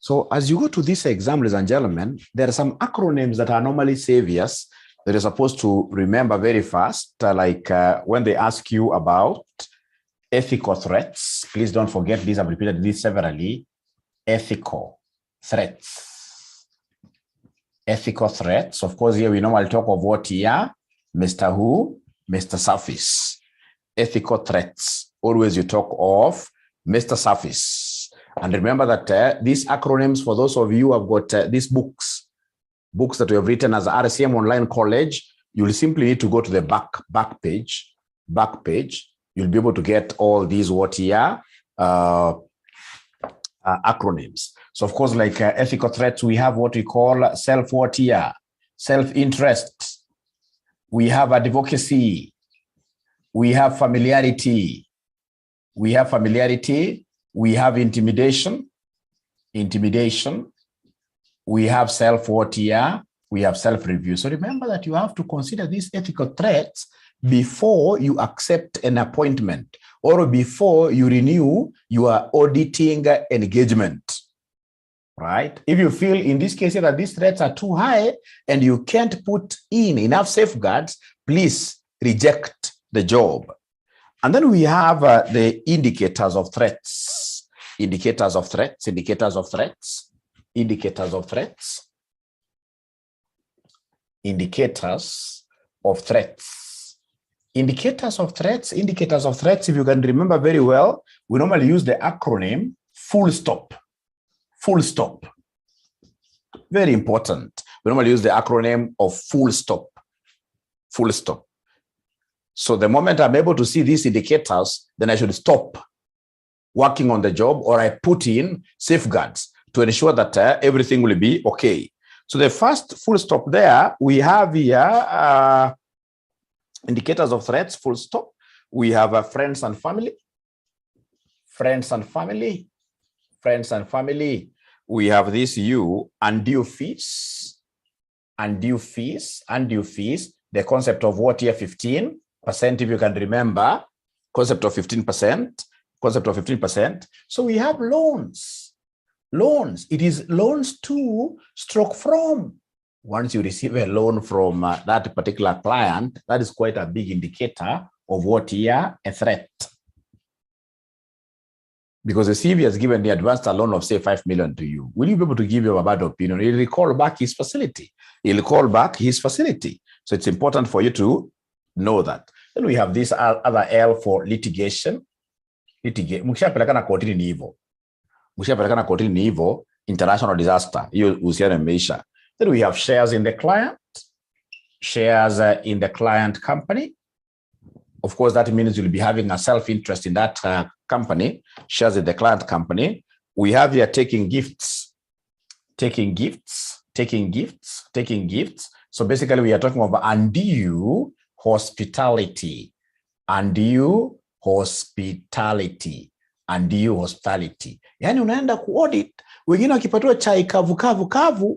So as you go to this exam, ladies and gentlemen, there are some acronyms that are normally saviors that you're supposed to remember very fast, when they ask you about ethical threats. Please don't forget these. I've repeated this severally. Ethical threats. Ethical threats. Of course, here we normally talk of what here? Mr. Who? Mr. Surface. Ethical threats. Always you talk of Mr. Surface. And remember that these acronyms, for those of you who have got these books that we have written as RCM Online College, you'll simply need to go to the back page. You'll be able to get all these what here acronyms. So of course, like ethical threats, we have what we call self-interest. We have advocacy. We have familiarity. We have intimidation. We have we have self-review. So remember that you have to consider these ethical threats before you accept an appointment or before you renew your auditing engagement, right? If you feel in this case that these threats are too high and you can't put in enough safeguards, please reject the job. And then we have the indicators of threats. Indicators of threats. Indicators of threats. If you can remember very well, we normally use the acronym full stop. Very important. We normally use the acronym of full stop. So the moment I'm able to see these indicators, then I should stop working on the job, or I put in safeguards to ensure that everything will be okay. So the first full stop there, we have here indicators of threats, full stop. We have friends and family. We have this undue fees. The concept of what here? 15%, if you can remember, concept of 15%. So we have loans. It is loans to stroke from. Once you receive a loan from that particular client, that is quite a big indicator of what here? A threat. Because the CV has given the advanced a loan of say 5 million to you. Will you be able to give him a bad opinion? He'll call back his facility. So it's important for you to know that. Then we have this other L for litigation. Mkishapelekana kotini ni hivyo, international disaster. Hiyo uhusiano imeisha. Then we have shares in the client company. Of course, that means you'll be having a self-interest in that company, shares in the client company. We have here taking gifts. So basically, we are talking about undue hospitality. Yani unaenda kuaudit, wengine wakipatiwa chai kavu,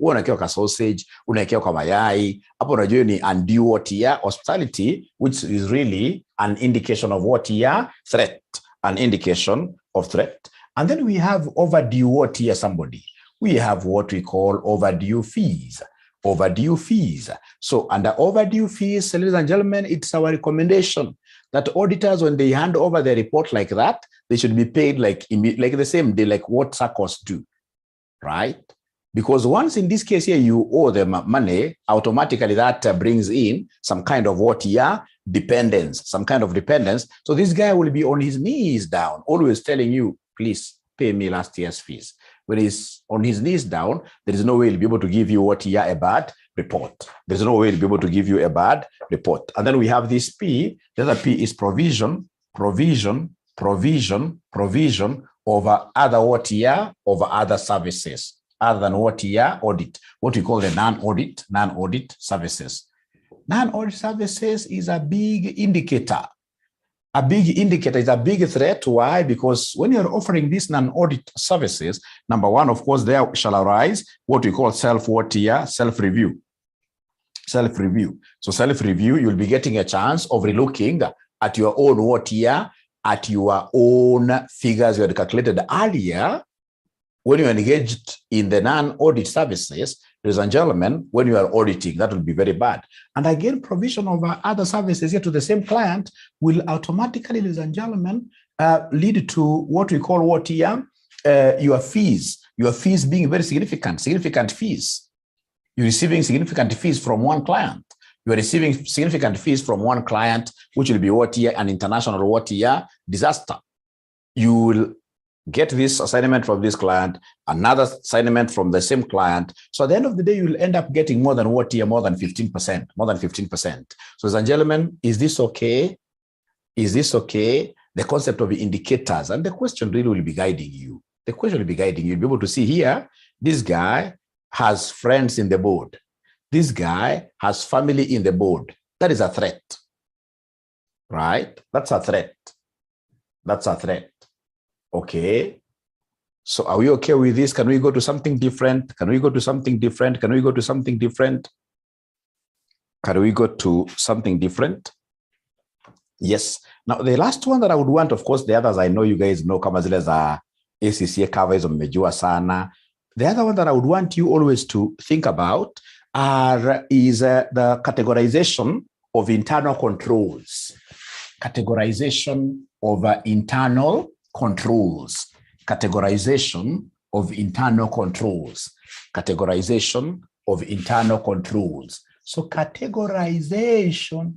unawekewa ka sausage, unawekewa kwa mayai. Hapo unajua ni undue hospitality, which is really an indication of what here? Threat. An indication of threat. And then we have overdue what here? Somebody. We have what we call overdue fees. So under overdue fees, ladies and gentlemen, it's our recommendation that auditors, when they hand over their report like that, they should be paid like the same day, like what SACCOs do, right? Because once in this case here, you owe them money, automatically that brings in some kind of what here? Dependence. So this guy will be on his knees down, always telling you, please pay me last year's fees. When he's on his knees down, there is no way he'll be able to give you what here? A bad report. There's no way he'll be able to give you a bad report. And then we have this P. The other P is provision over other what here? Over other services, other than what here? Audit. What we call the non-audit services. Non-audit services is a big indicator. Is a big threat. Why? Because when you're offering these non-audit services, number one, of course, there shall arise what we call self-review. So self-review, you'll be getting a chance of relooking at your own at your own figures you had calculated earlier When you are engaged in the non-audit services, ladies and gentlemen, when you are auditing, that will be very bad. And again, provision of other services here to the same client will automatically, ladies and gentlemen, lead to what we call what here, your fees being very significant fees. You're receiving significant fees from one client. You are receiving significant fees from one client, which will be what here, an international what here disaster. You will get this assignment from this client, another assignment from the same client. So at the end of the day, you will end up getting more than what here, more than 15%. So ladies and gentlemen, is this okay? Is this okay? The concept of the indicators, and the question really will be guiding you. The question will be guiding you. You'll be able to see here, this guy has friends in the board. This guy has family in the board. That is a threat, right? That's a threat. That's a threat. Okay. So are we okay with this? Can we go to something different? Can we go to something different? Can we go to something different? Can we go to something different? Yes. Now, the last one that I would want, of course, the others I know you guys know, kama zile za ACCA covers mmejua sana. The other one that I would want you always to think about is the categorization of internal controls. Categorization of internal controls. Categorization of internal controls. Categorization of internal controls. So categorization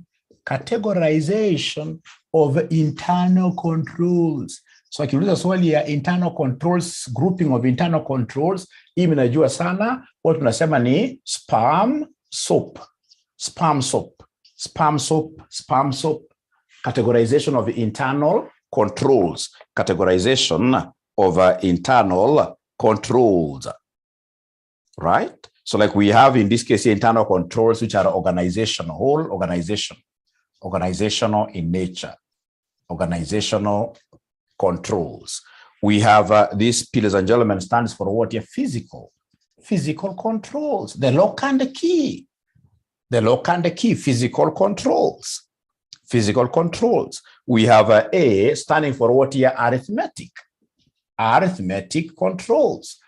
of internal controls. So akiuliza swali ya internal controls, grouping of internal controls, hii mnajua sana, what tunasema ni spam soap. Categorization of internal controls. Categorization of internal controls. Right? So like we have in this case internal controls, which are organizational, whole organization, organizational in nature, organizational controls. We have these, ladies and gentlemen, stands for what? Physical controls. The lock and the key. Physical controls. We have A standing for what here? Arithmetic controls.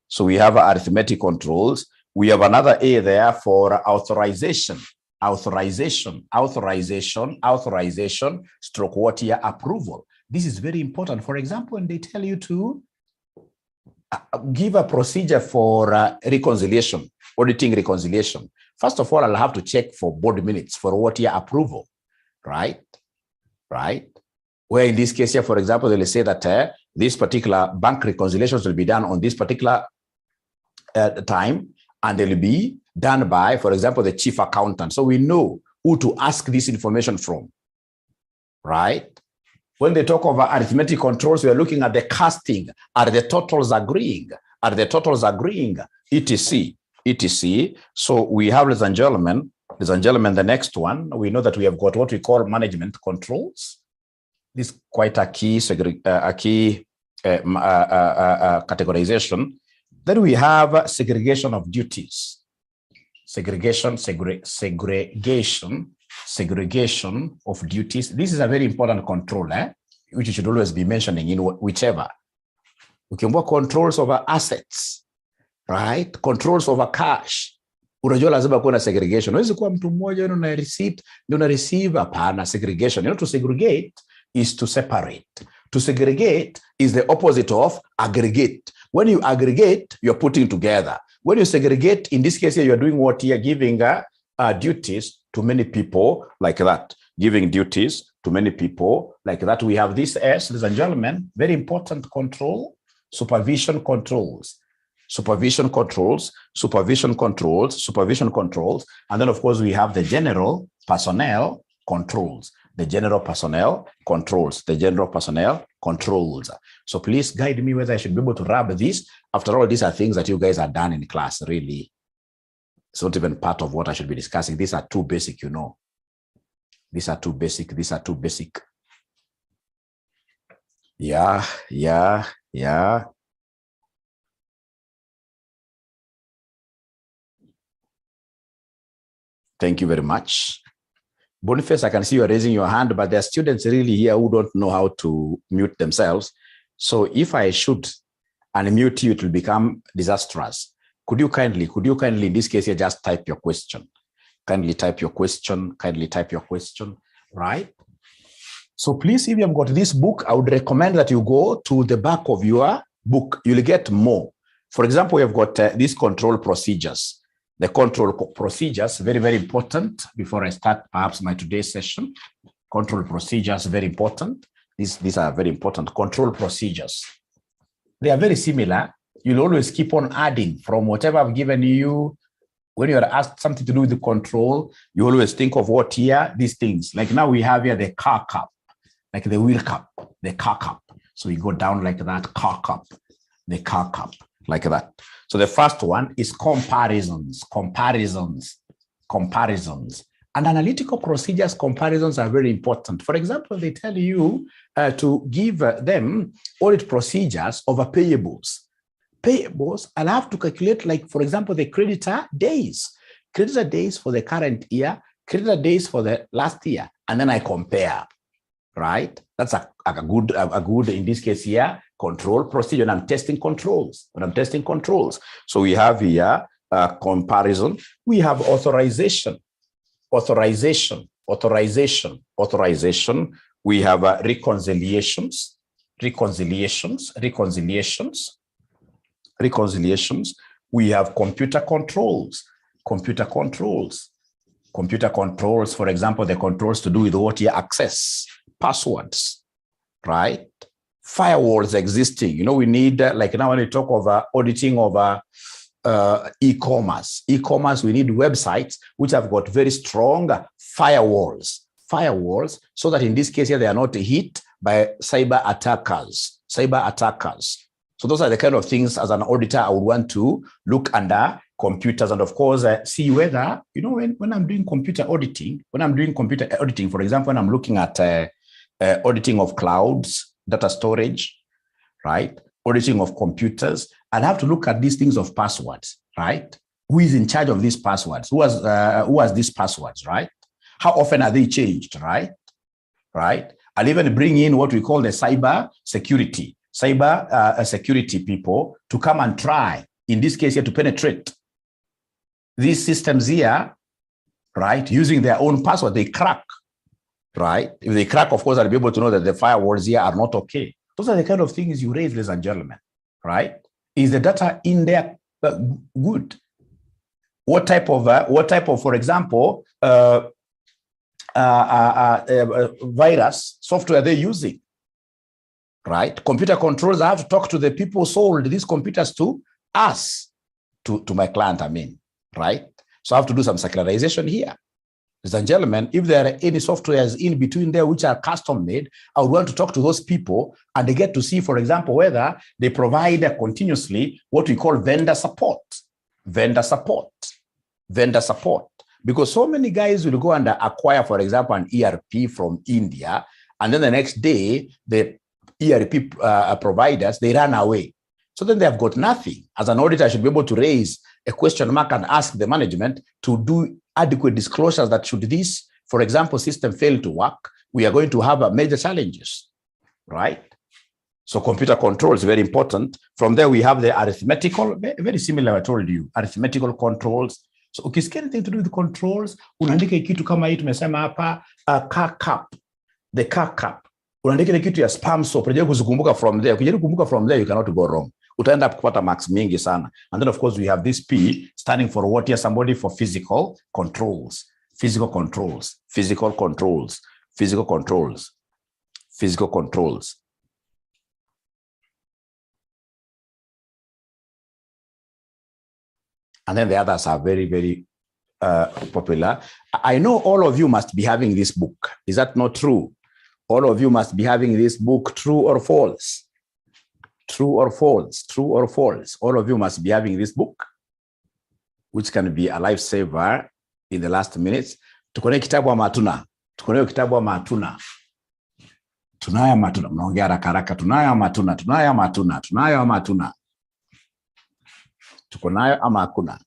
So we have arithmetic controls. We have another A there for authorization. Stroke what here? Approval. This is very important. For example, when they tell you to give a procedure for reconciliation, auditing reconciliation, first of all, I'll have to check for board minutes for what here? Approval, right? Where in this case here, for example, they'll say that this particular bank reconciliations will be done on this particular time, and they'll be done by, for example, the chief accountant. So we know who to ask this information from, right? When they talk about arithmetic controls, we are looking at the casting. Are the totals agreeing? etc. So we have, ladies and gentlemen, the next one, we know that we have got what we call management controls. This is quite a key categorization. Then we have segregation of duties. Segregation of duties. This is a very important control, which you should always be mentioning in whichever. We can work controls over assets, right? Controls over cash. Unajua lazima kuwa na segregation. Huwezi kuwa mtu mmoja una receipt, ndio una receive, hapana. Segregation. To segregate is to separate. To segregate is the opposite of aggregate. When you aggregate, you're putting together. When you segregate, in this case here, you're doing what? You're giving duties to many people like that. Giving duties to many people like that. We have this S, ladies and gentlemen, very important control, supervision controls. And then, of course, we have the general personnel controls. So please guide me whether I should be able to rub this. After all, these are things that you guys are done in class, really. It's not even part of what I should be discussing. These are too basic, you know. These are too basic. Yeah. Thank you very much. Boniface, I can see you are raising your hand, but there are students really here who don't know how to mute themselves. So if I should unmute you, it will become disastrous. Could you kindly, in this case here, just type your question? Kindly type your question, right? So please, if you have got this book, I would recommend that you go to the back of your book. You'll get more. For example, we have got these control procedures. The control procedures, very, very important. Before I start perhaps my today's session, control procedures, very important. These are very important. Control procedures. They are very similar. You'll always keep on adding from whatever I've given you. When you are asked something to do with the control, you always think of what here, these things. Like now we have here the car cup, like the wheel cup, the car cup. So you go down like that, car cup, the car cup, like that. So the first one is comparisons. And analytical procedures, comparisons are very important. For example, they tell you to give them audit procedures over payables. I'll have to calculate, like, for example, the creditor days for the current year, creditor days for the last year, and then I compare, right? That's a good, in this case here, control procedure. And I'm testing controls. So we have here comparison. We have authorization. We have reconciliations. We have computer controls. For example, the controls to do with what you access, passwords, right? Firewalls existing. You know, we need, like now when we talk of auditing of e-commerce, we need websites which have got very strong firewalls, so that in this case here, they are not hit by cyber attackers. So those are the kind of things as an auditor I would want to look under computers, and of course see whether, you know, when I'm doing computer auditing, for example, when I'm looking at auditing of clouds, data storage, right? Auditing of computers, I'll have to look at these things of passwords, right? Who is in charge of these passwords? Who has these passwords, right? How often are they changed, right? I'll even bring in what we call the cyber security people to come and try, in this case here, to penetrate these systems here, right? Using their own password, they crack, right? If they crack, of course, I'll be able to know that the firewalls here are not okay. Those are the kind of things you raise, ladies and gentlemen, right? Is the data in there good? What type of, for example, virus software they're using, right? Computer controls, I have to talk to the people who sold these computers to us, to my client, I mean, right? So I have to do some secularization here. Ladies and gentlemen, if there are any softwares in between there which are custom made, I would want to talk to those people and they get to see, for example, whether they provide continuously what we call vendor support. Because so many guys will go and acquire, for example, an ERP from India, and then the next day, the ERP providers, they run away. So then they have got nothing. As an auditor, I should be able to raise a question mark and ask the management to do adequate disclosures that should this, for example, system fail to work, we are going to have major challenges, right? So computer control is very important. From there, we have the arithmetical, very similar, I told you, arithmetical controls. So ukisikia anything to do with controls, unaandika kitu kama hii tumesema hapa, car cup, the car cup. Unaandika kitu ya spam soap, unajaribu kuzikumbuka from there. Ukijaribu kukumbuka from there, you cannot go wrong. Utaenda kupata marks mingi sana. And then of course we have this P standing for what here, somebody for physical controls. And then the others are very, very popular. I know all of you must be having this book. Is that not true? All of you must be having this book, true or false? All of you must be having this book, which can be a lifesaver in the last minutes. Tukone kitabu ama hatuna? Tunayo kitabu ama hatuna? Tunayo ama hatuna? Mnaongea haraka haraka. Tunayo ama hatuna? Tuko nayo ama hakuna?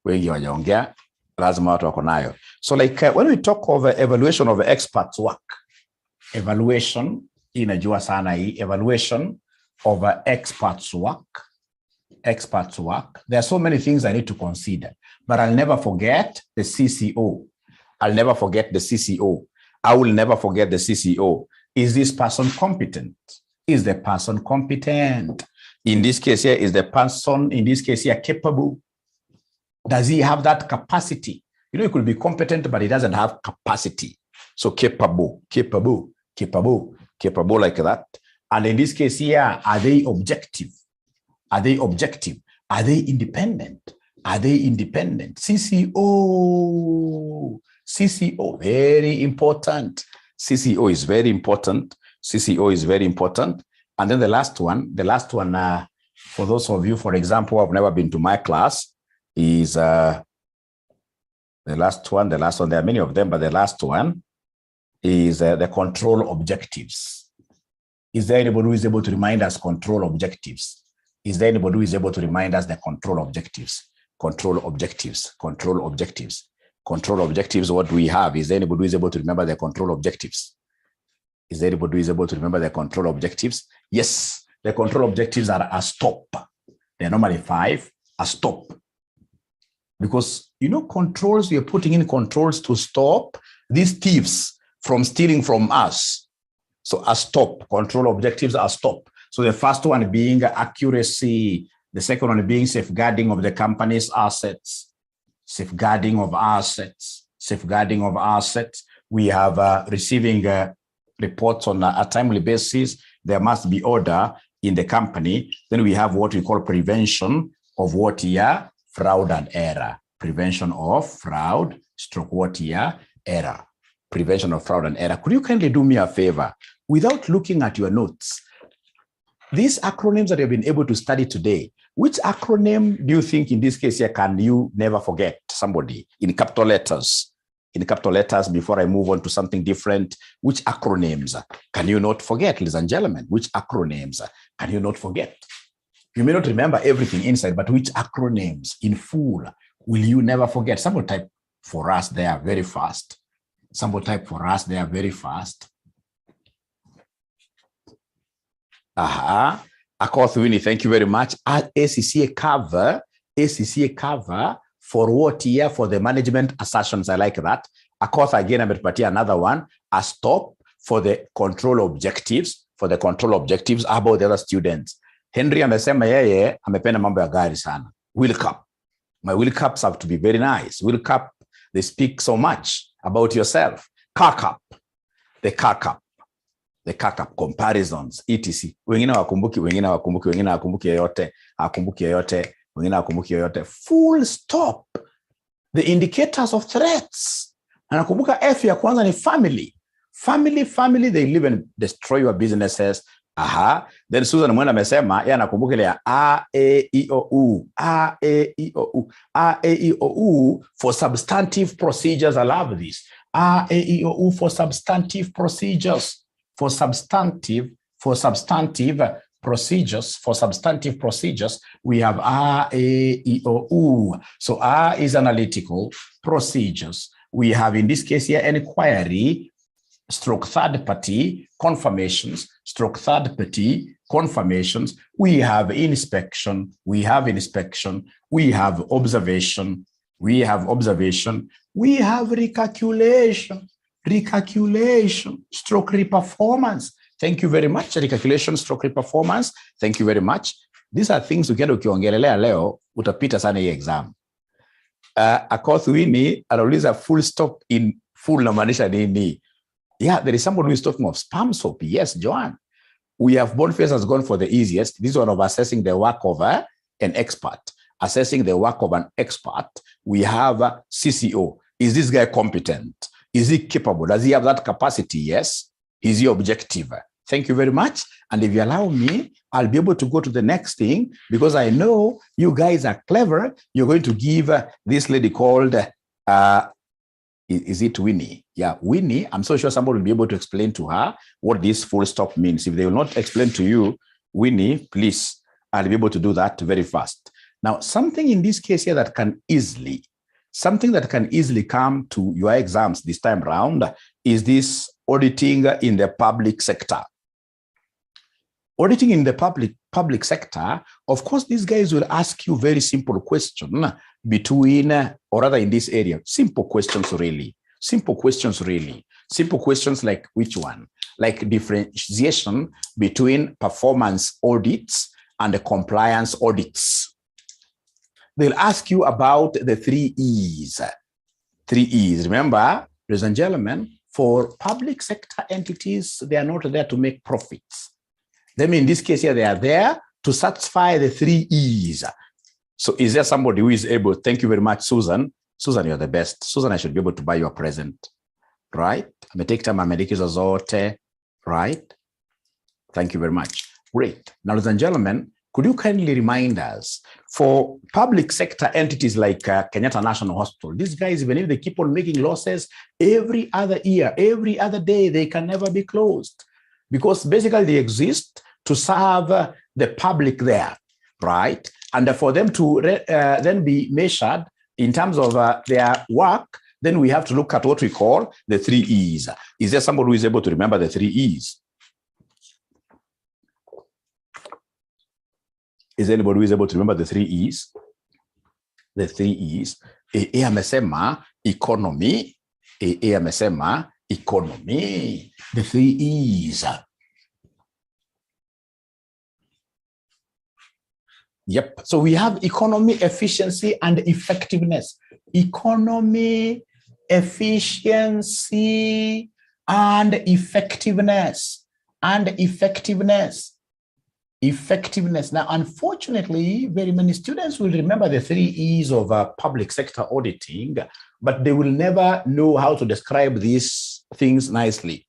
Wengi wajaongea. lazima watu wako nayo. So like when we talk of evaluation of experts work, evaluation inajua sana hii, evaluation of experts work, there are so many things I need to consider, but I'll never forget the CCO. I'll never forget the CCO. I will never forget the CCO. Is this person competent? Is the person competent? In this case here, is the person, in this case here, capable? Does he have that capacity? You know, he could be competent, but he doesn't have capacity. So capable like that. And in this case here, are they objective? Are they objective? Are they independent? Are they independent? CCO, very important. CCO is very important. CCO is very important. And then the last one, for those of you, for example, who have never been to my class, is the last one. There are many of them, but the last one is the control objectives. Is there anybody who is able to remind us control objectives? Is there anybody who is able to remind us the control objectives? Control objectives. Control objectives, what do we have? Is there anybody who is able to remember the control objectives? Is there anybody who is able to remember the control objectives? Yes, the control objectives are a stop. They're normally 5, a stop. Because, you know, controls, we are putting in controls to stop these thieves from stealing from us. So a stop, control objectives are stop. So the first one being accuracy, the second one being safeguarding of the company's assets, safeguarding of assets. We have receiving reports on a timely basis. There must be order in the company. Then we have what we call prevention of what here? Fraud and error. Prevention of fraud, error. Prevention of fraud and error. Could you kindly do me a favor? Without looking at your notes, these acronyms that you've been able to study today, which acronym do you think in this case here can you never forget? Somebody in capital letters. In capital letters, before I move on to something different, which acronyms can you not forget, ladies and gentlemen? Which acronyms can you not forget? You may not remember everything inside, but which acronyms in full will you never forget? Somebody type for us there very fast. Akoth Winnie, thank you very much. ACCA cover for what here? For the management assertions. I like that. Akoth again, I'm going to put another one. A stop for the control objectives. How about the other students? Henry amesema yeye amependa mambo ya gari sana. Wheel cup. My wheel cups have to be very nice. Wheel cup, they speak so much about yourself. Car cup. The car cup comparisons, etc. Wengine hawakumbuki yoyote. Full stop. The indicators of threats. Anakumbuka F ya kwanza ni family. Family, they live and destroy your businesses. Then Susan Mwenda amesema yeye anakumbuka ile ya A, E, I, O, U for substantive procedures. I love this. A, E, I, O, U for substantive procedures. For substantive procedures, we have A, E, I, O, U. So A is analytical procedures. We have in this case here inquiry, stroke third party confirmations, We have inspection, we have observation, we have recalculation, stroke reperformance. Thank you very much. Recalculation, stroke reperformance. Thank you very much. These are things ukienda ukiongelelea leo utapita sana hii exam. Akoth Winnie anauliza full stop in full namaanisha nini? Yeah, there is somebody who is talking of spam soap. Yes, Joanne. We have Boniface has gone for the easiest. This one of assessing the work of an expert. Assessing the work of an expert. We have CCO. Is this guy competent? Is he capable? Does he have that capacity? Yes. Is he objective? Thank you very much. And if you allow me, I'll be able to go to the next thing because I know you guys are clever. You're going to give this lady called, is it Winnie? Yeah, Winnie. I'm so sure somebody will be able to explain to her what this full stop means. If they will not explain to you, Winnie, please, I'll be able to do that very fast. Now, something in this case here that can easily something that can easily come to your exams this time around is this auditing in the public sector. Auditing in the public sector, of course, these guys will ask you very simple question between, or rather in this area, simple questions really. Simple questions really. Simple questions like which one? Like differentiation between performance audits and the compliance audits. They'll ask you about the 3 E's. 3 E's. Remember, ladies and gentlemen, for public sector entities, they are not there to make profits. Them in this case here, they are there to satisfy the 3 E's. So is there somebody who is able? Thank you very much, Susan. Susan, you're the best. Susan, I should be able to buy you a present. Right? I'm going to take time, zote. Right? Thank you very much. Great. Now, ladies and gentlemen, could you kindly remind us, for public sector entities like Kenyatta National Hospital, these guys, even if they keep on making losses every other year, every other day, they can never be closed because basically they exist to serve the public there, right? And for them to then be measured in terms of their work, then we have to look at what we call the 3 E's. Is there somebody who is able to remember the 3 E's? Is anybody who is able to remember the 3 E's? The 3 E's. amesema economy. amesema economy. The 3 E's. Yep. So we have economy, efficiency, and effectiveness. Economy, efficiency, and effectiveness. Effectiveness. Now, unfortunately, very many students will remember the 3 E's of public sector auditing, but they will never know how to describe these things nicely.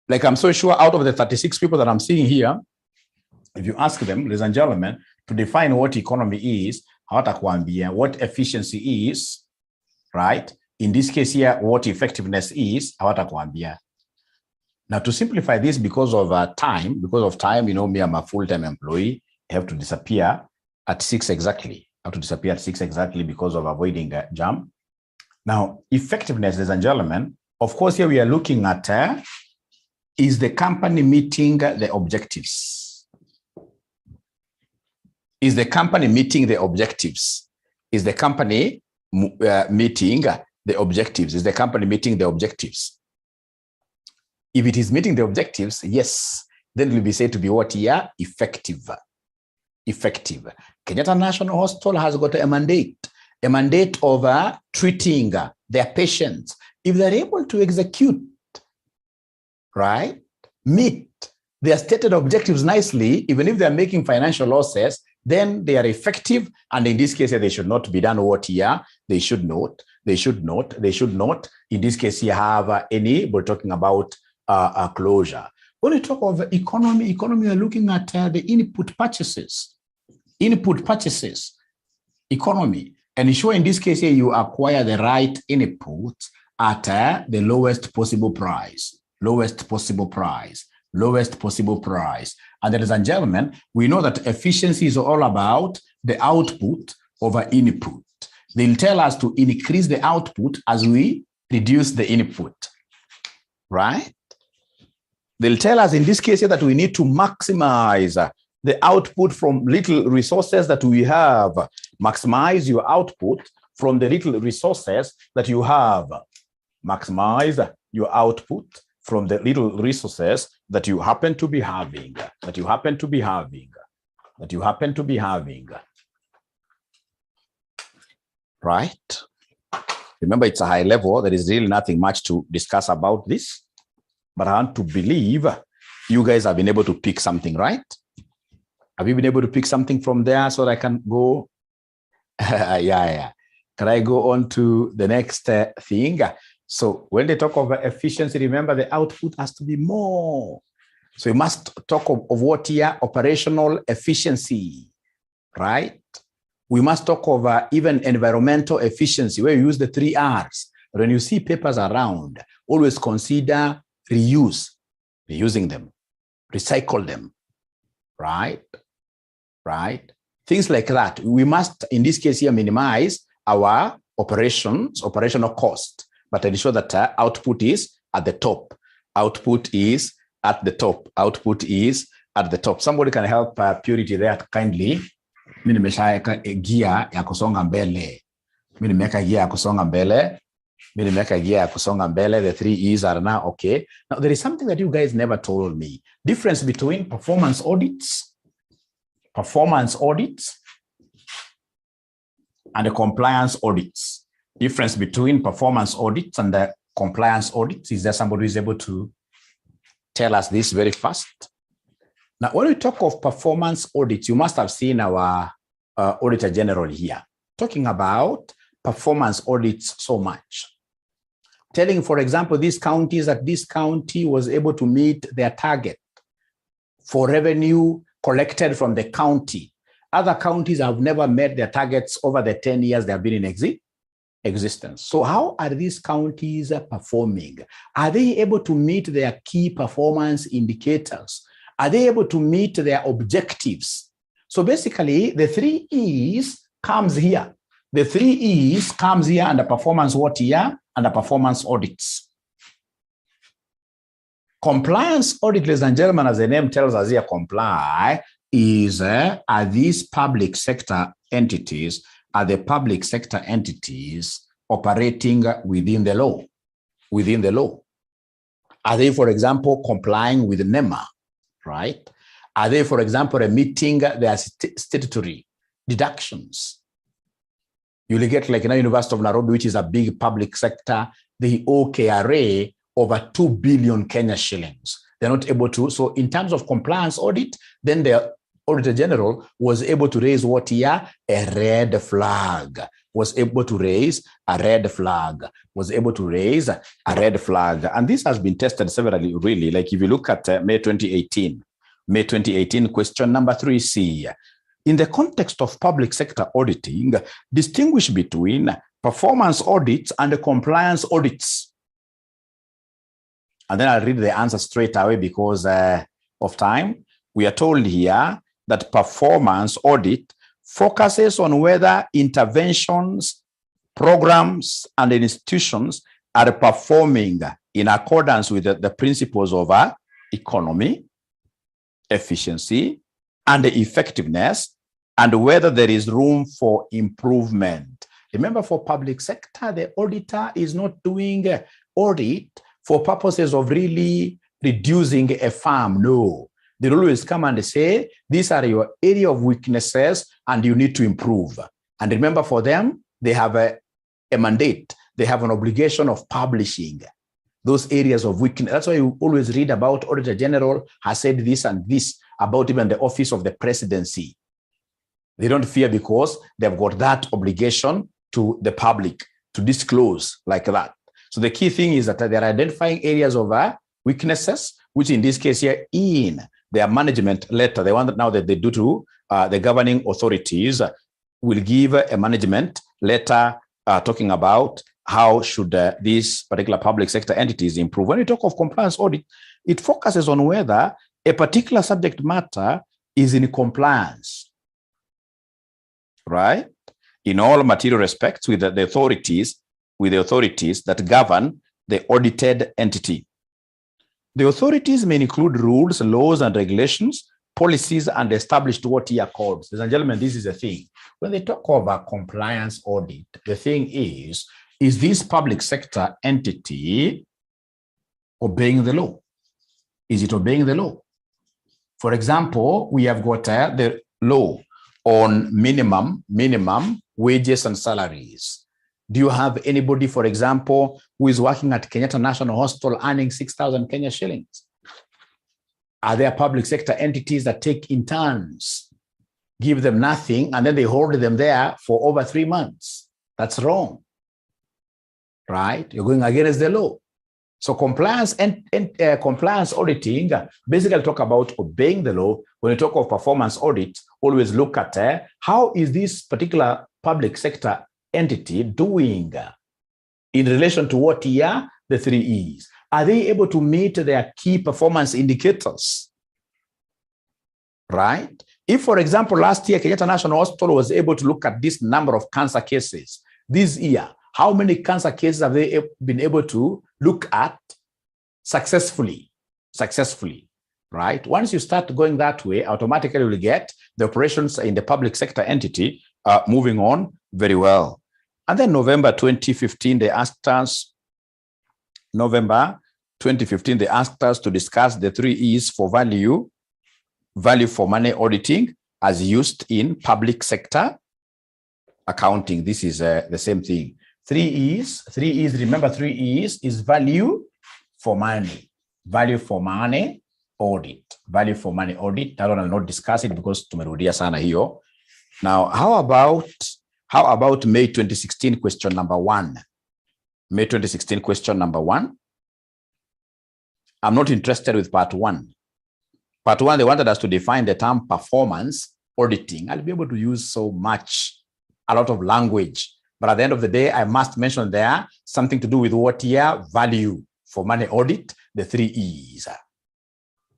Like I'm so sure out of the 36 people that I'm seeing here, if you ask them, ladies and gentlemen, to define what economy is, what efficiency is, right? In this case here, what effectiveness is, now, to simplify this, because of time, you know, me, I'm a full-time employee. I have to disappear at 6 exactly. I have to disappear at 6 exactly because of avoiding a jam. Now, effectiveness, ladies and gentlemen, of course, here we are looking at is the company meeting the objectives? Is the company meeting the objectives? Is the company meeting the objectives? Is the company meeting the objectives? If it is meeting the objectives, yes, then it will be said to be what here? Effective. Effective. Kenyatta National Hospital has got a mandate of treating their patients. If they're able to execute, right, meet their stated objectives nicely, even if they're making financial losses, then they are effective. And in this case, they should not be done what here? They should not. In this case, you have we're talking about a closure. When we talk of economy, we are looking at the input purchases. Economy. And ensure in this case here, you acquire the right input at the lowest possible price. And ladies and gentlemen, we know that efficiency is all about the output over input. They'll tell us to increase the output as we reduce the input, right? They'll tell us in this case here that we need to maximize the output from little resources that we have. Maximize your output from the little resources that you have. Maximize your output from the little resources that you happen to be having. Right? Remember, it's a high level. There is really nothing much to discuss about this. But I want to believe you guys have been able to pick something, right? Have you been able to pick something from there so that I can go? Yeah. Can I go on to the next thing? So when they talk of efficiency, remember the output has to be more. So you must talk of what here? Operational efficiency, right? We must talk of even environmental efficiency, where you use the 3 R's. When you see papers around, always consider reusing them, recycle them, right? Things like that. We must, in this case here, minimize our operational cost, but ensure that output is at the top. Output is at the top. Output is at the top. Somebody can help Purity there kindly. Mimi nimeshaweka gear ya kusonga mbele. Mimi nimeweka gear ya kusonga mbele. The 3 E's are now okay. Now, there is something that you guys never told me. Difference between performance audits, and the compliance audits. Difference between performance audits and the compliance audits. Is there somebody who is able to tell us this very fast? Now, when we talk of performance audits, you must have seen our Auditor General here talking about performance audits so much. Telling, for example, these counties that this county was able to meet their target for revenue collected from the county. Other counties have never met their targets over the 10 years they have been in existence. So how are these counties performing? Are they able to meet their key performance indicators? Are they able to meet their objectives? So basically, the 3 E's comes here. The 3 E's comes here under performance what here? Under performance audits. Compliance audit, ladies and gentlemen, as the name tells us here, comply is are these public sector entities, are the public sector entities operating within the law? Within the law. Are they, for example, complying with NEMA, right? Are they, for example, meeting their statutory deductions? You'll get like in the University of Nairobi, which is a big public sector, the OKRA over 2 billion Kenya shillings. They're not able to. So in terms of compliance audit, then the Auditor General was able to raise what here? A red flag. Was able to raise a red flag. Was able to raise a red flag. And this has been tested severally, really. Like if you look at May 2018, question number 3C. In the context of public sector auditing, distinguish between performance audits and compliance audits. And then I'll read the answer straight away because of time. We are told here that performance audit focuses on whether interventions, programs, and institutions are performing in accordance with the principles of economy, efficiency, and effectiveness, and whether there is room for improvement. Remember, for public sector, the auditor is not doing audit for purposes of really reducing a farm. No, they always come and say, these are your area of weaknesses and you need to improve. And remember, for them, they have a mandate. They have an obligation of publishing those areas of weakness. That's why you always read about Auditor General has said this and this about even the office of the presidency. They don't fear because they've got that obligation to the public to disclose like that. So the key thing is that they're identifying areas of weaknesses, which in this case here in their management letter, the one that now that they do to the governing authorities will give a management letter talking about how should these particular public sector entities improve. When we talk of compliance audit, it focuses on whether a particular subject matter is in compliance, right? In all material respects with the authorities that govern the audited entity. The authorities may include rules, laws, and regulations, policies, and established what-year codes. Ladies and gentlemen, this is the thing. When they talk about compliance audit, the thing is this public sector entity obeying the law? Is it obeying the law? For example, we have got the law on minimum wages and salaries. Do you have anybody, for example, who is working at Kenyatta National Hospital earning 6,000 Kenya shillings? Are there public sector entities that take interns, give them nothing, and then they hold them there for over 3 months? That's wrong, right? You're going against the law. So compliance and compliance auditing basically talk about obeying the law. When you talk of performance audit, always look at how is this particular public sector entity doing in relation to what year? The 3 E's. Are they able to meet their key performance indicators? Right? If, for example, last year, Kenyatta National Hospital was able to look at this number of cancer cases this year, how many cancer cases have they been able to look at successfully, right? Once you start going that way, automatically you'll get the operations in the public sector entity moving on very well. And then November 2015, they asked us, November 2015, they asked us to discuss the 3 E's for value for money auditing as used in public sector accounting. This is the same thing. 3 E's, remember 3 E's is value for money audit, value for money audit. That one I'll not discuss it because tumerudia sana hiyo. Now, how about May 2016 question number 1? May 2016 question number 1. I'm not interested with part 1. Part 1, they wanted us to define the term performance auditing. I'll be able to use a lot of language. But at the end of the day, I must mention there something to do with what here, value for money audit, the 3 E's.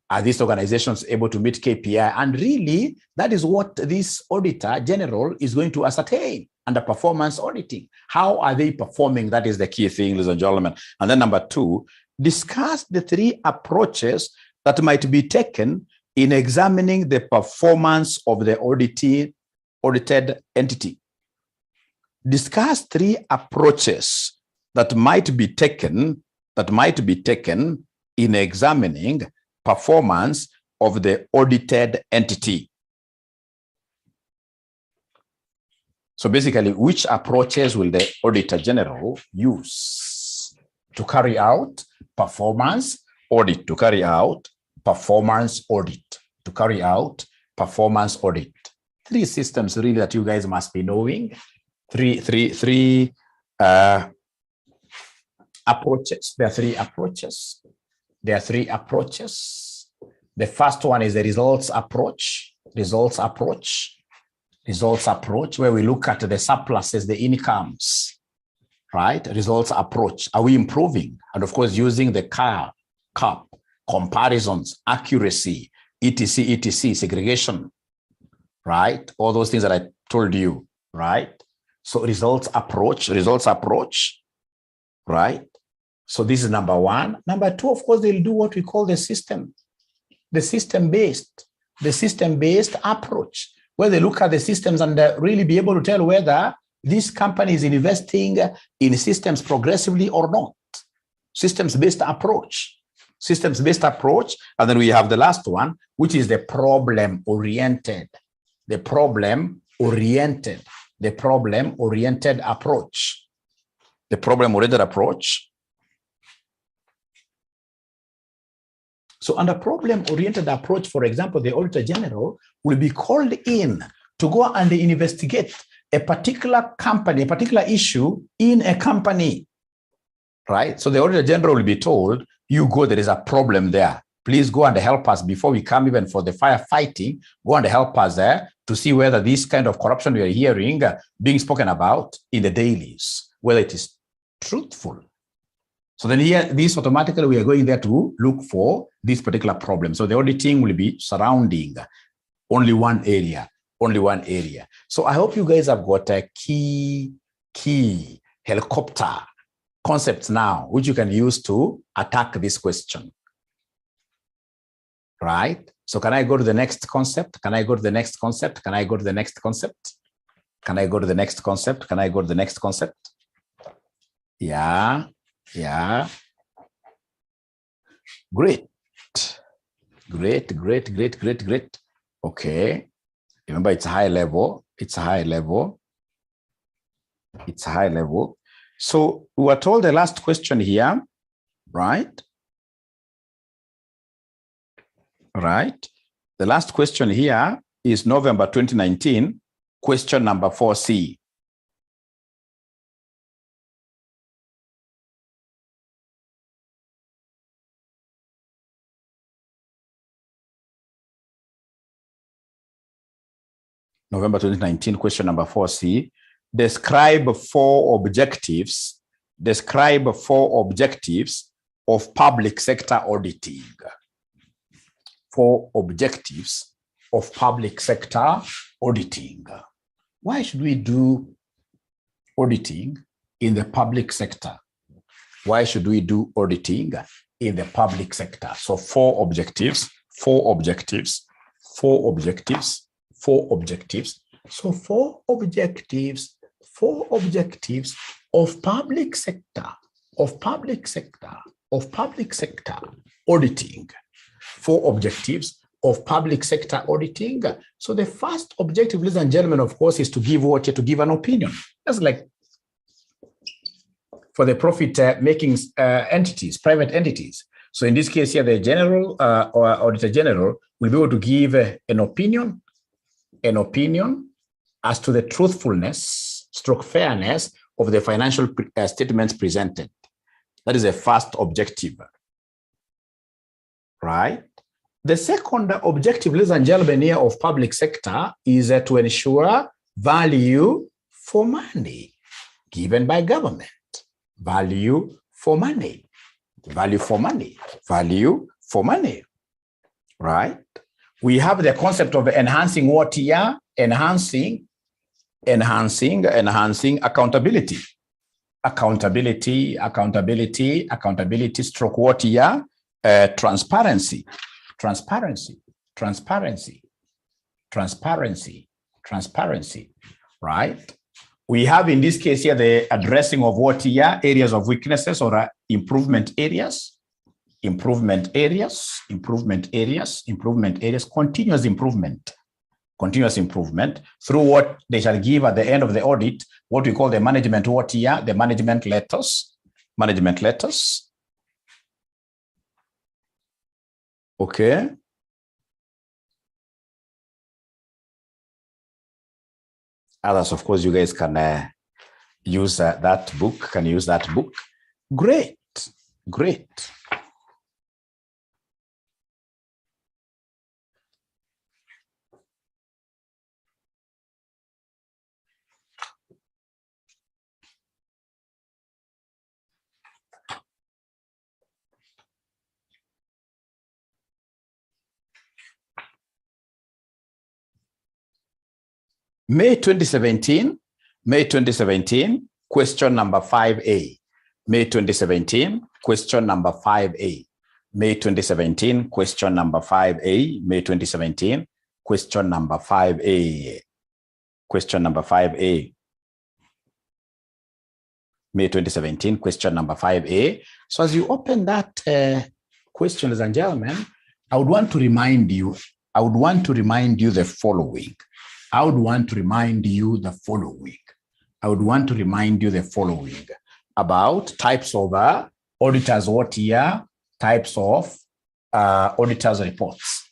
Are these organizations able to meet KPI? And really, that is what this auditor general is going to ascertain under performance auditing. How are they performing? That is the key thing, ladies and gentlemen. And then number 2, discuss the 3 approaches that might be taken in examining the performance of the audited entity. Discuss 3 approaches that might be taken in examining performance of the audited entity. So basically, which approaches will the auditor general use to carry out performance audit, 3 systems really that you guys must be knowing. Three approaches. There are 3 approaches. The first one is the results approach, where we look at the surpluses, the incomes, right? Results approach. Are we improving? And of course, using the CAP, comparisons, accuracy, etc., segregation, right? All those things that I told you, right? So results approach, right? So this is number 1. Number 2, of course, they'll do what we call the system-based approach, where they look at the systems and really be able to tell whether this company is investing in systems progressively or not. Systems-based approach. And then we have the last one, which is the problem-oriented approach. So under problem-oriented approach, for example, the Auditor General will be called in to go and investigate a particular company, a particular issue in a company, right? So the Auditor General will be told, you go, there is a problem there. Please go and help us before we come even for the firefighting. Go and help us there to see whether this kind of corruption we are hearing being spoken about in the dailies, whether it is truthful. So then here, this automatically, we are going there to look for this particular problem. So the auditing will be surrounding only one area. So I hope you guys have got a key helicopter concepts now, which you can use to attack this question, right? So can I go to the next concept? Yeah. Great. Okay. Remember, it's high level. So we were told the last question here, right? The last question here is November 2019, question number 4C. November 2019, question number 4C. Describe 4 objectives of public sector auditing. 4 objectives of public sector auditing. Why should we do auditing in the public sector. Why should we do auditing in the public sector? So four objectives. So four objectives of public sector auditing. Four objectives of public sector auditing. So the first objective, ladies and gentlemen, of course, is to give what? To give an opinion. That's like for the profit-making entities, private entities. So in this case here, the general or auditor general will be able to give an opinion as to the truthfulness, fairness of the financial statements presented. That is the first objective, right? The second objective, ladies and gentlemen, here of public sector is to ensure value for money given by government. Value for money, right? We have the concept of enhancing what here? Enhancing accountability. Accountability stroke what here? Transparency, right? We have in this case here the addressing of what here? Areas of weaknesses or improvement areas, continuous improvement through what they shall give at the end of the audit, what we call the management what here? The management letters. Okay. Others, of course, you guys can use that book. Great. May 2017, question number 5A. May 2017, question number 5A. May 2017, question number 5A. May 2017, question number 5A. Question number 5A. May 2017, question number 5A. So as you open that question, ladies and gentlemen, I would want to remind you the following. About types of auditors, what here? Types of auditors reports.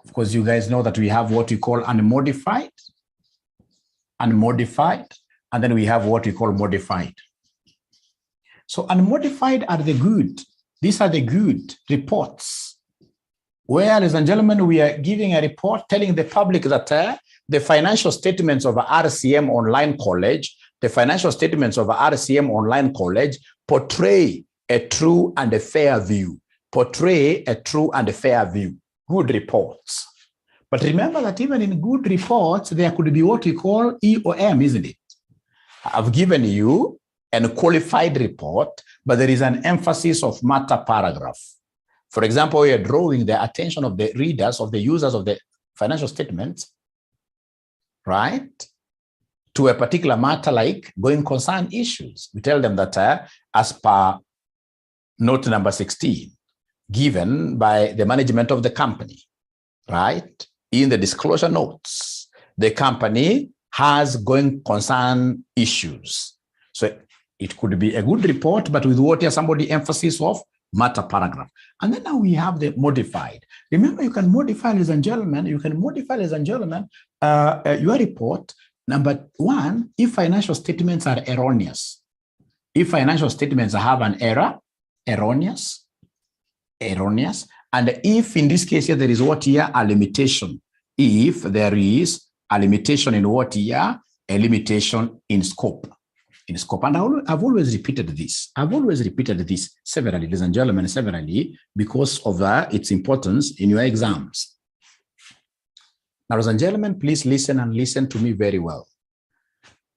Of course, you guys know that we have what we call unmodified, and then we have what we call modified. So unmodified are the good. These are the good reports. Where, ladies and gentlemen, we are giving a report telling the public that the financial statements of RCM Online College, portray a true and a fair view. Good reports. But remember that even in good reports, there could be what we call E or M, isn't it? I've given you a qualified report, but there is an emphasis of matter paragraph. For example, we are drawing the attention of the readers, of the users of the financial statements, right, to a particular matter like going concern issues. We tell them that as per note number 16, given by the management of the company, right, in the disclosure notes, the company has going concern issues. So it could be a good report, but with what somebody emphasis of matter paragraph. And then now we have the modified. Remember, you can modify, ladies and gentlemen, your report. Number one, if financial statements are erroneous. If financial statements have an error, erroneous. And if in this case here, there is what here? A limitation. If there is a limitation in what here? A limitation in scope. And I've always repeated this. Severally, ladies and gentlemen, because of its importance in your exams. Now, ladies and gentlemen, please listen and listen to me very well.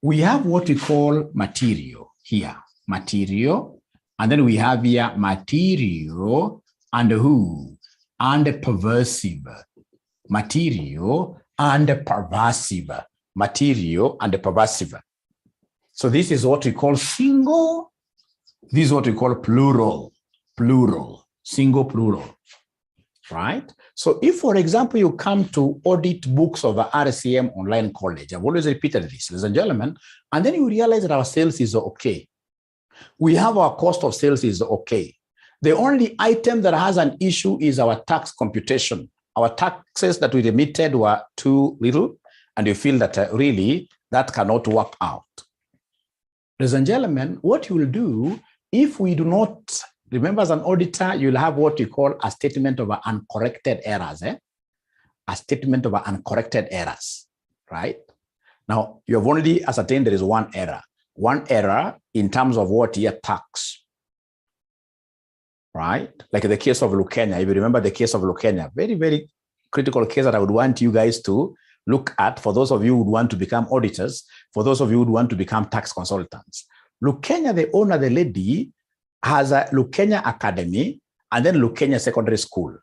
We have what we call material here, material, and then we have here material and who? And perversive. Material and perversive. Material and perversive. So this is what we call single. This is what we call plural. Plural. Single plural. Right? So if, for example, you come to audit books of the RCM Online College, I've always repeated this, ladies and gentlemen, and then you realize that our sales is okay. We have our cost of sales is okay. The only item that has an issue is our tax computation. Our taxes that we remitted were too little, and you feel that really that cannot work out. Ladies and gentlemen, what you will do if we do not, remember as an auditor, you'll have what you call a statement of uncorrected errors. A statement of uncorrected errors, right? Now, you have already ascertained there is one error. One error in terms of what year tax, right? Like the case of Lukenya, if you remember the case of Lukenya, very, very critical case that I would want you guys to look at for those of you who would want to become auditors, for those of you who would want to become tax consultants. Lukenya, the owner, the lady, has a Lukenya Academy and then Lukenya Secondary School.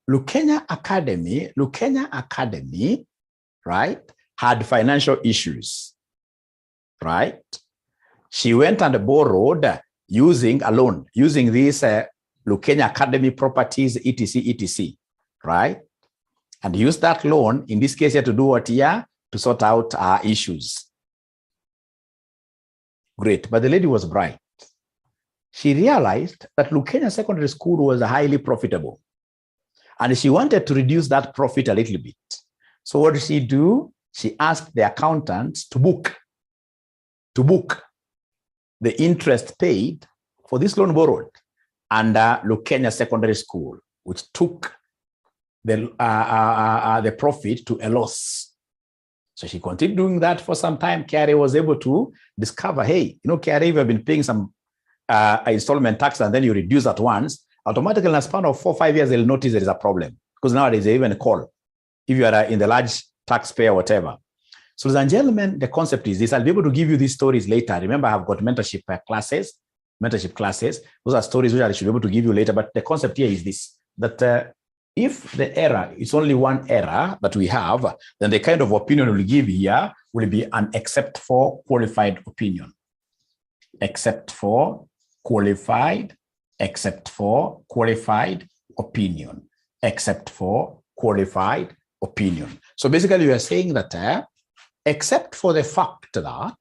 Lukenya Academy, right, had financial issues, right? She went and borrowed using a loan, using these Lukenya Academy properties, etc., right? And used that loan, in this case here, to do what here? To sort out issues. Great, but the lady was bright. She realized that Lukenya Secondary School was highly profitable. And she wanted to reduce that profit a little bit. So what did she do? She asked the accountants to book the interest paid for this loan borrowed under Lukenya Secondary School, which took the profit to a loss. So she continued doing that for some time. KRA was able to discover, hey, KRA, you have been paying some installment tax and then you reduce at once, automatically in a span of 4 or 5 years, they'll notice there is a problem. Because nowadays they even call if you are in the large taxpayer, whatever. So, ladies and gentlemen, the concept is this. I'll be able to give you these stories later. Remember, I've got mentorship classes. Those are stories which I should be able to give you later. But the concept here is this, that if the error is only one error that we have, then the kind of opinion we'll give here will be an except for qualified opinion. Except for qualified opinion. Except for qualified opinion. So basically, we are saying that except for the fact that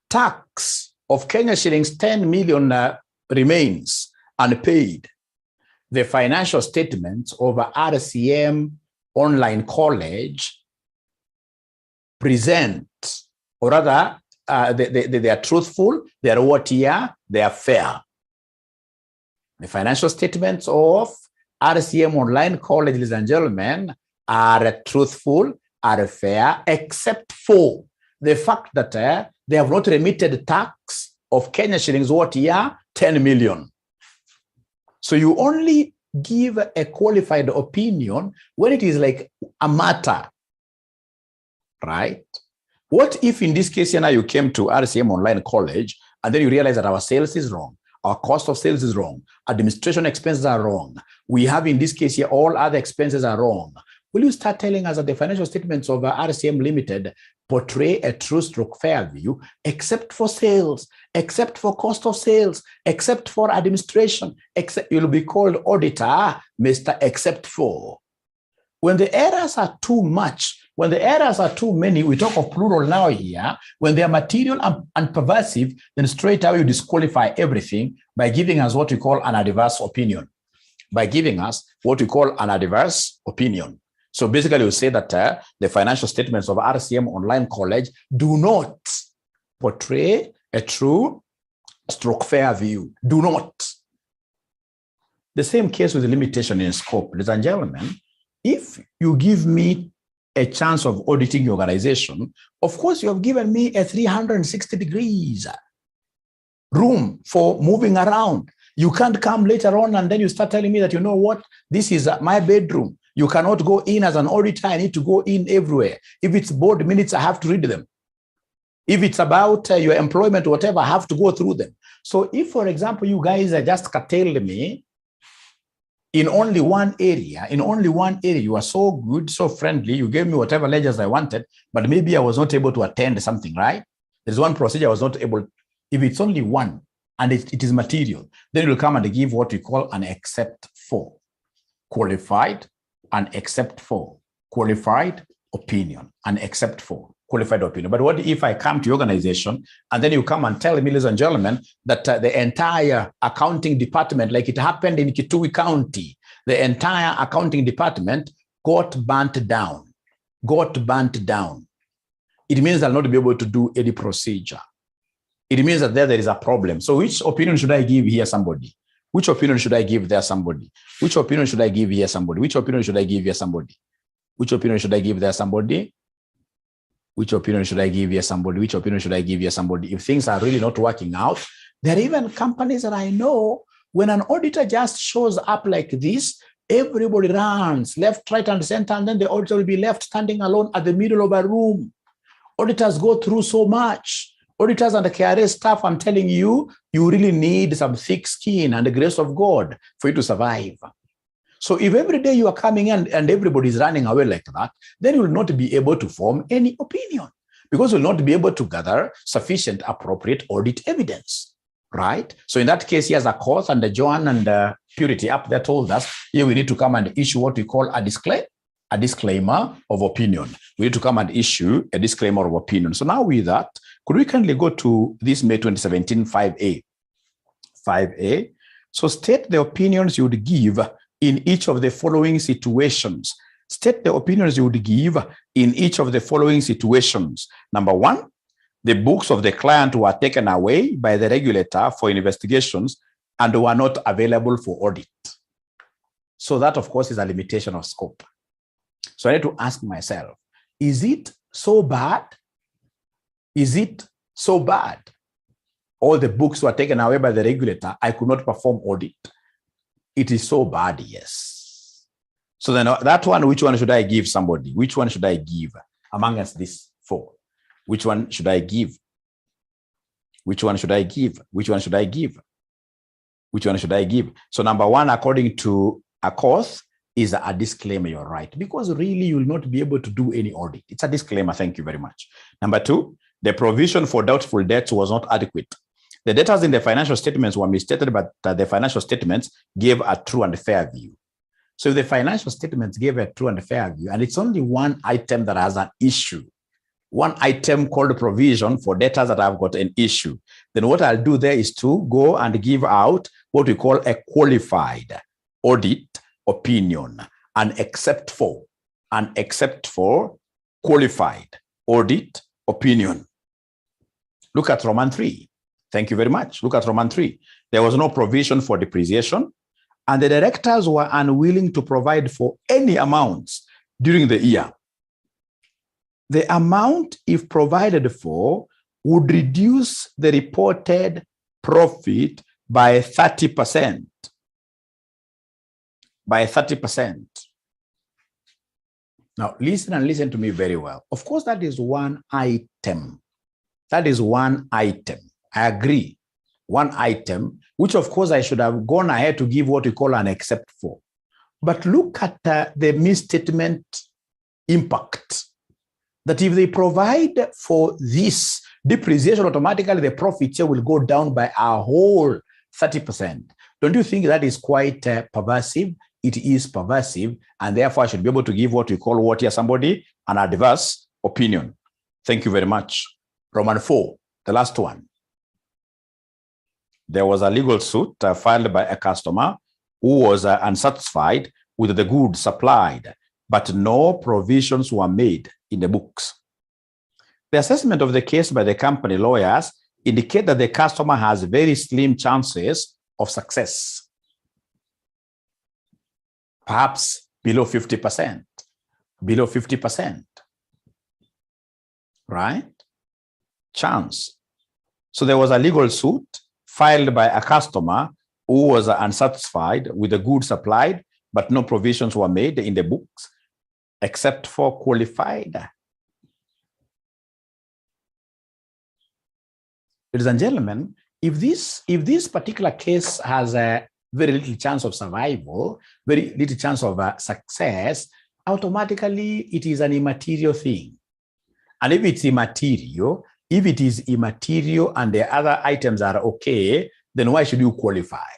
tax of Kenya shillings 10 million remains unpaid, the financial statements of RCM Online College present, or rather, they are truthful, they are what here, they are fair. The financial statements of RCM Online College, ladies and gentlemen, are truthful, are fair, except for the fact that they have not remitted tax of Kenya shillings, what here, 10 million. So you only give a qualified opinion when it is like a matter, right? What if in this case, now you came to RCM Online College and then you realize that our sales is wrong, our cost of sales is wrong, administration expenses are wrong, we have in this case here all other expenses are wrong. Will you start telling us that the financial statements of RCM Limited portray a true stroke fair view, except for sales, except for cost of sales, except for administration, except you'll be called auditor, Mr. Except for. When the errors are too much, when the errors are too many, we talk of plural now here, when they are material and pervasive, then straight away you disqualify everything by giving us what we call an adverse opinion. By giving us what we call an adverse opinion. So basically, we say that the financial statements of RCM Online College do not portray a true stroke fair view. Do not. The same case with the limitation in scope. Ladies and gentlemen, if you give me a chance of auditing your organization, of course, you have given me a 360 degrees room for moving around. You can't come later on and then you start telling me that, you know what, this is my bedroom. You cannot go in as an auditor. I need to go in everywhere. If it's board minutes, I have to read them. If it's about your employment, whatever, I have to go through them. So if, for example, you guys are just curtailed me in only one area, you are so good, so friendly, you gave me whatever ledgers I wanted, but maybe I was not able to attend something, right? There's one procedure I was not able. If it's only one and it is material, then you'll come and give what we call an except for. Qualified and except for. Qualified opinion and except for. Qualified opinion. But what if I come to your organization and then you come and tell me, ladies and gentlemen, that the entire accounting department, like it happened in Kitui County, the entire accounting department got burnt down. It means I'll not be able to do any procedure. It means that there is a problem. So which opinion should I give here, somebody? Which opinion should I give there, somebody? Which opinion should I give here, somebody? Which opinion should I give here, somebody? Which opinion should I give there, somebody? Which opinion should I give here, somebody? Which opinion should I give here, somebody? If things are really not working out, there are even companies that I know, when an auditor just shows up like this, everybody runs left, right, and center, and then the auditor will be left standing alone at the middle of a room. Auditors go through so much. Auditors and the KRA staff, I'm telling you, you really need some thick skin and the grace of God for you to survive. So if every day you are coming in and everybody is running away like that, then you will not be able to form any opinion because you will not be able to gather sufficient appropriate audit evidence, right? So in that case, here's a course, and Joan and Purity up there told us, here we need to come and issue what we call a disclaimer of opinion. We need to come and issue a disclaimer of opinion. So now with that, could we kindly go to this May 2017 5A? 5A. So state the opinions you would give in each of the following situations. State the opinions you would give in each of the following situations. Number one, the books of the client were taken away by the regulator for investigations and were not available for audit. So that, of course, is a limitation of scope. So I need to ask myself, is it so bad? Is it so bad? All the books were taken away by the regulator. I could not perform audit. It is so bad, yes. So then that one, which one should I give somebody? Which one should I give among us these four? Which one should I give? Which one should I give? Which one should I give? Which one should I give? So number one, according to a course, is a disclaimer, you're right, because really you will not be able to do any audit. It's a disclaimer, thank you very much. Number two, the provision for doubtful debts was not adequate. The data in the financial statements were misstated, but the financial statements gave a true and fair view. So if the financial statements gave a true and fair view, and it's only one item that has an issue, one item called provision for data that have got an issue, then what I'll do there is to go and give out what we call a qualified audit opinion, and except for qualified audit opinion. Look at Roman 3. Thank you very much. Look at Roman 3. There was no provision for depreciation, and the directors were unwilling to provide for any amounts during the year. The amount, if provided for, would reduce the reported profit by 30%. By 30%. Now, listen to me very well. Of course, that is one item. That is one item. I agree. One item, which of course I should have gone ahead to give what we call an except for. But look at the misstatement impact. That if they provide for this depreciation, automatically the profit share will go down by a whole 30%. Don't you think that is quite pervasive? It is pervasive, and therefore I should be able to give what we call what here somebody an adverse opinion. Thank you very much. Roman 4, the last one. There was a legal suit filed by a customer who was unsatisfied with the goods supplied, but no provisions were made in the books. The assessment of the case by the company lawyers indicate that the customer has very slim chances of success. Perhaps below 50%, below 50%, right? Chance. So there was a legal suit filed by a customer who was unsatisfied with the goods supplied, but no provisions were made in the books except for qualified. Ladies and gentlemen, if this particular case has a very little chance of survival, very little chance of success, automatically it is an immaterial thing. And if it's immaterial, if it is immaterial and the other items are okay, then why should you qualify?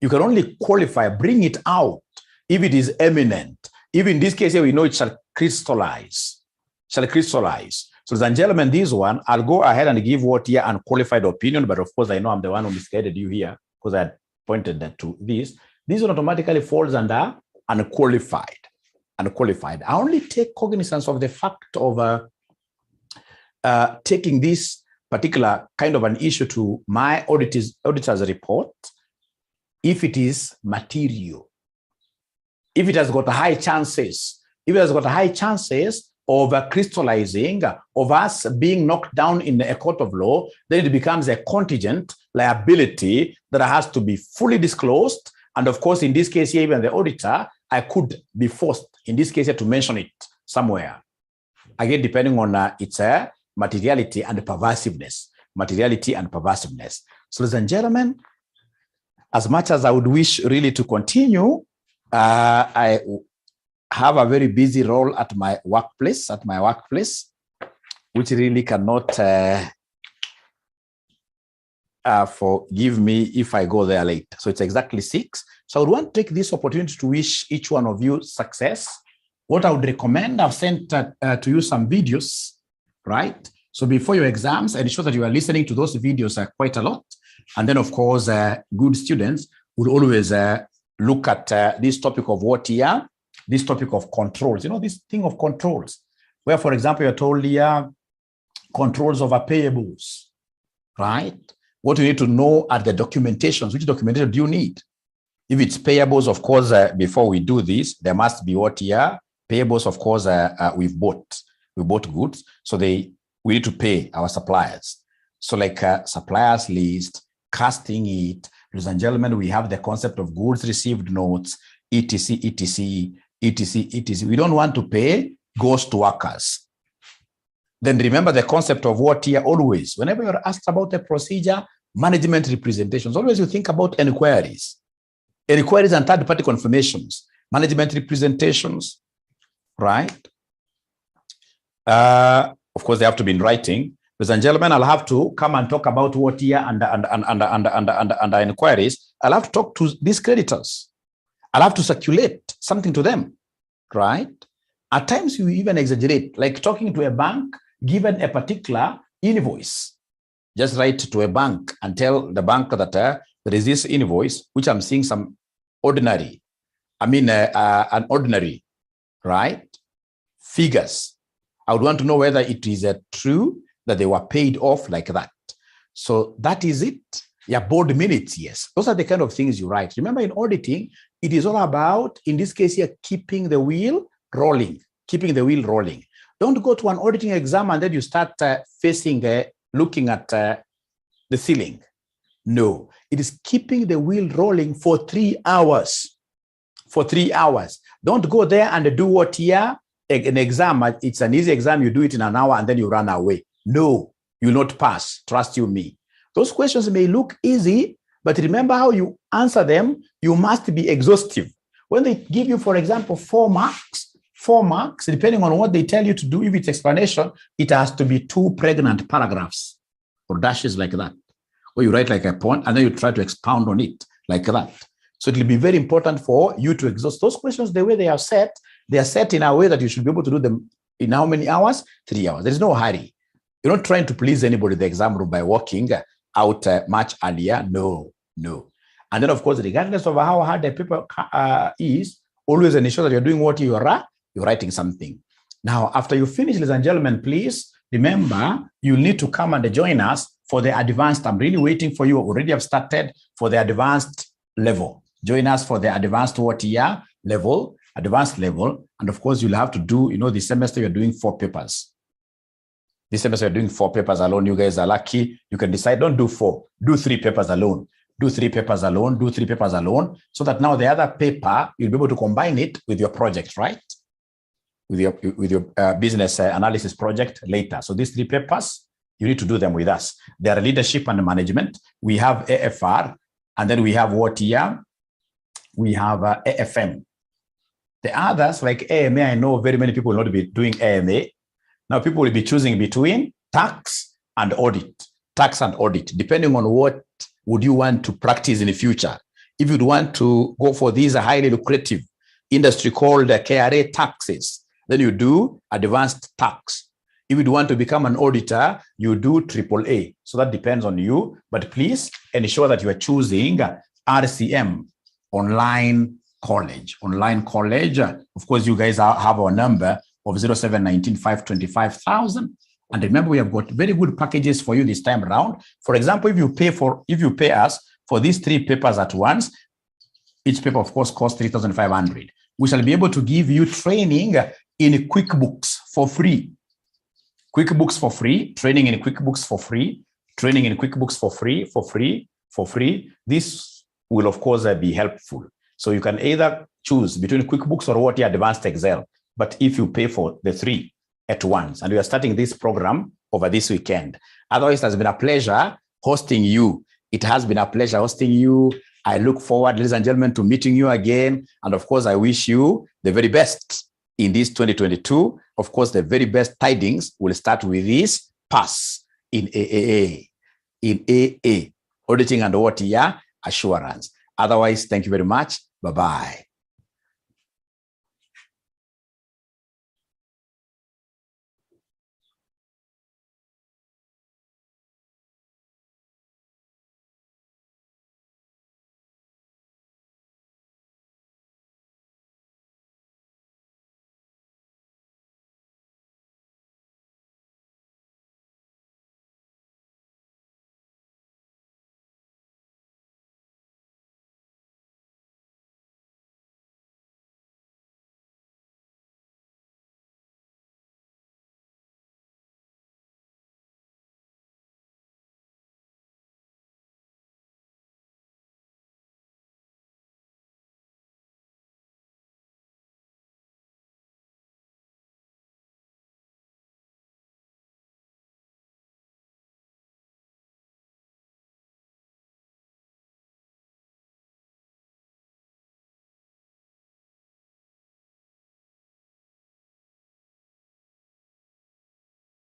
You can only qualify, bring it out, if it is eminent. If in this case here, we know it shall crystallize. Shall crystallize. So, ladies and gentlemen, this one, I'll go ahead and give what here unqualified opinion, but of course, I know I'm the one who misguided you here because I pointed that to this. This one automatically falls under unqualified. Unqualified. I only take cognizance of the fact of taking this particular kind of an issue to my auditor's report if it is material, if it has got high chances, of crystallizing, of us being knocked down in a court of law, then it becomes a contingent liability that has to be fully disclosed. And of course, in this case here, even the auditor, I could be forced, in this case here, to mention it somewhere. Again, depending on its materiality and pervasiveness. Materiality and pervasiveness. So, ladies and gentlemen, as much as I would wish really to continue, I have a very busy role at my workplace, which really cannot forgive me if I go there late. So it's exactly 6. So I would want to take this opportunity to wish each one of you success. What I would recommend, I've sent to you some videos, right? So before your exams, ensure that you are listening to those videos quite a lot. And then, of course, good students will always look at this topic of what here, this topic of controls, this thing of controls, where, for example, you're told here controls over payables, right? What you need to know are the documentations. Which documentation do you need? If it's payables, of course, before we do this, there must be what here? Payables, of course, we bought goods. So we need to pay our suppliers. So like suppliers list, casting it, ladies and gentlemen, we have the concept of goods received notes, etc, etc, etc, etc. We don't want to pay ghost workers. Then remember the concept of what here always, whenever you're asked about a procedure, management representations, always you think about inquiries and third-party confirmations, management representations, right? Of course, they have to be in writing. Ladies and gentlemen, I'll have to come and talk about what here under inquiries. I'll have to talk to these creditors. I'll have to circulate something to them, right? At times, you even exaggerate, like talking to a bank, given a particular invoice. Just write to a bank and tell the bank that there is this invoice, which I'm seeing some ordinary, an ordinary, right? Figures. I would want to know whether it is true that they were paid off like that. So that is it. Yeah, board minutes, yes. Those are the kind of things you write. Remember, in auditing, it is all about, in this case here, keeping the wheel rolling. Don't go to an auditing exam and then you start looking at the ceiling. No, it is keeping the wheel rolling for 3 hours. Don't go there and do what here? An exam, it's an easy exam, you do it in an hour and then you run away. No, you will not pass. Trust you me. Those questions may look easy, but remember how you answer them. You must be exhaustive. When they give you, for example, 4 marks, depending on what they tell you to do, if it's explanation, it has to be 2 pregnant paragraphs or dashes like that. Or you write like a point and then you try to expound on it like that. So it will be very important for you to exhaust those questions the way they are set. They are set in a way that you should be able to do them in how many hours? 3 hours. There is no hurry. You're not trying to please anybody in the exam room by walking out much earlier. No. And then, of course, regardless of how hard the paper is, always ensure that you're doing what you're writing something. Now, after you finish, ladies and gentlemen, please remember, you need to come and join us for the advanced. I'm really waiting for you. Already have started for the advanced level. Join us for the advanced advanced level. And of course, you'll have to do, this semester you're doing 4 papers. This semester you're doing 4 papers alone. You guys are lucky. You can decide, don't do 4, do 3 papers alone. do 3 papers alone, do 3 papers alone, so that now the other paper, you'll be able to combine it with your project, right? With your business analysis project later. So these 3 papers, you need to do them with us. They are leadership and management. We have AFR, and then we have what here? We have AFM. The others, like AMA, I know very many people will not be doing AMA. Now people will be choosing between tax and audit. Tax and audit, depending on what would you want to practice in the future. If you'd want to go for these highly lucrative industry called KRA taxes, then you do advanced tax. If you want to become an auditor, you do AAA. So that depends on you. But please ensure that you are choosing RCM, Online College. Online College. Of course, you guys have our number of 0719 525,000. And remember, we have got very good packages for you this time around. For example, if you pay us for these 3 papers at once, each paper, of course, costs 3,500. We shall be able to give you training in QuickBooks for free. QuickBooks for free, training in QuickBooks for free, training in QuickBooks for free. This will, of course, be helpful. So you can either choose between QuickBooks or what advanced Excel. But if you pay for the 3 at once, and we are starting this program over this weekend. Otherwise, it has been a pleasure hosting you. It has been a pleasure hosting you. I look forward, ladies and gentlemen, to meeting you again. And of course, I wish you the very best in this 2022. Of course, the very best tidings will start with this pass in AAA, auditing and OTR assurance. Otherwise, thank you very much. Bye-bye.